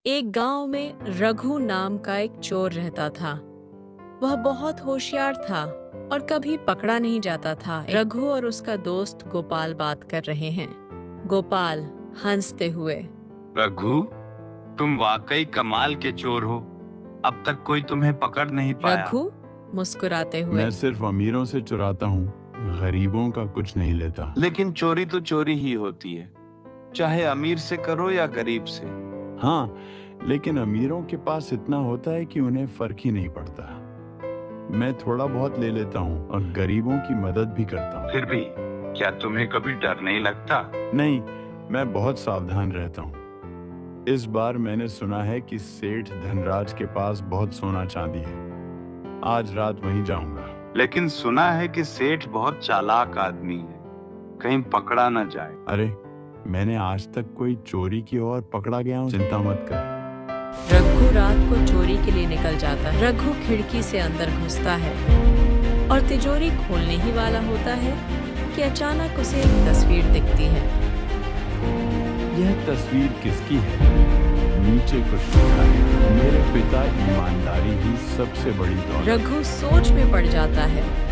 एक गांव में रघु नाम का एक चोर रहता था। वह बहुत होशियार था और कभी पकड़ा नहीं जाता था। रघु और उसका दोस्त गोपाल बात कर रहे हैं। गोपाल हंसते हुए, रघु, तुम वाकई कमाल के चोर हो। अब तक कोई तुम्हें पकड़ नहीं पाया। रघु मुस्कुराते हुए, मैं सिर्फ अमीरों से चुराता हूँ, गरीबों का कुछ नहीं लेता। लेकिन चोरी तो चोरी ही होती है, चाहे अमीर से करो या गरीब से। हाँ, लेकिन अमीरों के पास इतना होता है कि उन्हें फर्क ही नहीं पड़ता। मैं थोड़ा बहुत ले लेता हूँ और गरीबों की मदद भी करता हूँ। फिर भी क्या तुम्हें कभी डर नहीं लगता? नहीं, मैं बहुत सावधान रहता हूँ। इस बार मैंने सुना है कि सेठ धनराज के पास बहुत सोना चांदी है। आज रात वहीं जाऊंगा। लेकिन सुना है कि सेठ बहुत चालाक आदमी है, कहीं पकड़ा न जाए। अरे, मैंने आज तक कोई चोरी की और पकड़ा गया हूँ, चिंता मत कर। रघु रात को चोरी के लिए निकल जाता है। रघु खिड़की से अंदर घुसता है और तिजोरी खोलने ही वाला होता है कि अचानक उसे एक तस्वीर दिखती है। यह तस्वीर किसकी है? नीचे कुछ लिखा है, मेरे पिता ईमानदारी ही सबसे बड़ी दौलत। रघु सोच में पड़ जाता है।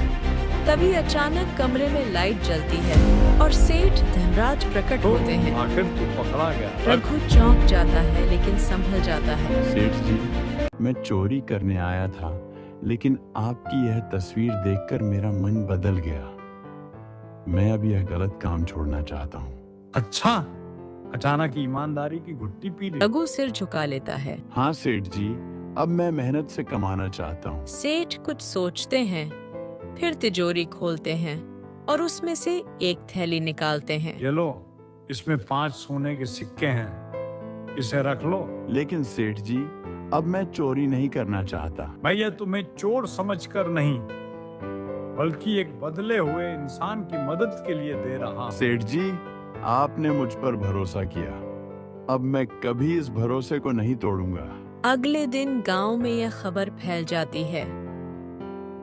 तभी अचानक कमरे में लाइट जलती है और सेठ धनराज प्रकट होते हैं। आखिर तू पकड़ा गया। रघु चौंक जाता है लेकिन संभल जाता है। सेठ जी, मैं चोरी करने आया था, लेकिन आपकी यह तस्वीर देखकर मेरा मन बदल गया। मैं अब यह गलत काम छोड़ना चाहता हूँ। अच्छा, अचानक ईमानदारी की घुट्टी पी ली। रघु सिर झुका लेता है। हाँ सेठ जी, अब मैं मेहनत से कमाना चाहता हूँ। सेठ कुछ सोचते हैं, फिर तिजोरी खोलते हैं और उसमें से एक थैली निकालते हैं। ये लो, इसमें 5 सोने के सिक्के हैं, इसे रख लो। लेकिन सेठ जी, अब मैं चोरी नहीं करना चाहता। मैं ये तुम्हें चोर समझकर नहीं, बल्कि एक बदले हुए इंसान की मदद के लिए दे रहा हूं। सेठ जी, आपने मुझ पर भरोसा किया, अब मैं कभी इस भरोसे को नहीं तोड़ूंगा। अगले दिन गांव में यह खबर फैल जाती है।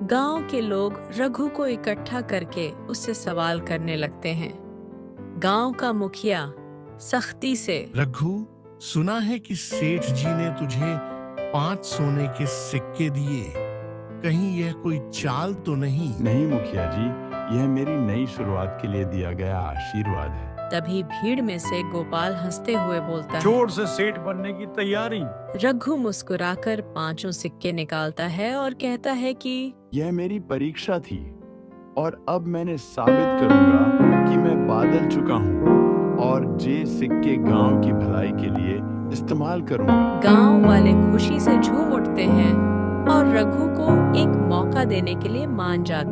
गांव के लोग रघु को इकट्ठा करके उससे सवाल करने लगते हैं। गांव का मुखिया सख्ती से, रघु, सुना है कि सेठ जी ने तुझे 5 सोने के सिक्के दिए। कहीं यह कोई चाल तो नहीं? नहीं मुखिया जी, यह मेरी नई शुरुआत के लिए दिया गया आशीर्वाद है। तभी भीड़ में से गोपाल हंसते हुए बोलता है। चोर से सेठ बनने की तैयारी। रघु मुस्कुराकर 5 सिक्के निकालता है और कहता है कि यह मेरी परीक्षा थी और अब मैंने साबित करूंगा कि मैं बादल चुका हूँ और जे सिक्के गांव की भलाई के लिए इस्तेमाल करूंगा। गांव वाले खुशी से झूम उठते हैं और रघु को एक मौका देने के लिए मान जाते हैं।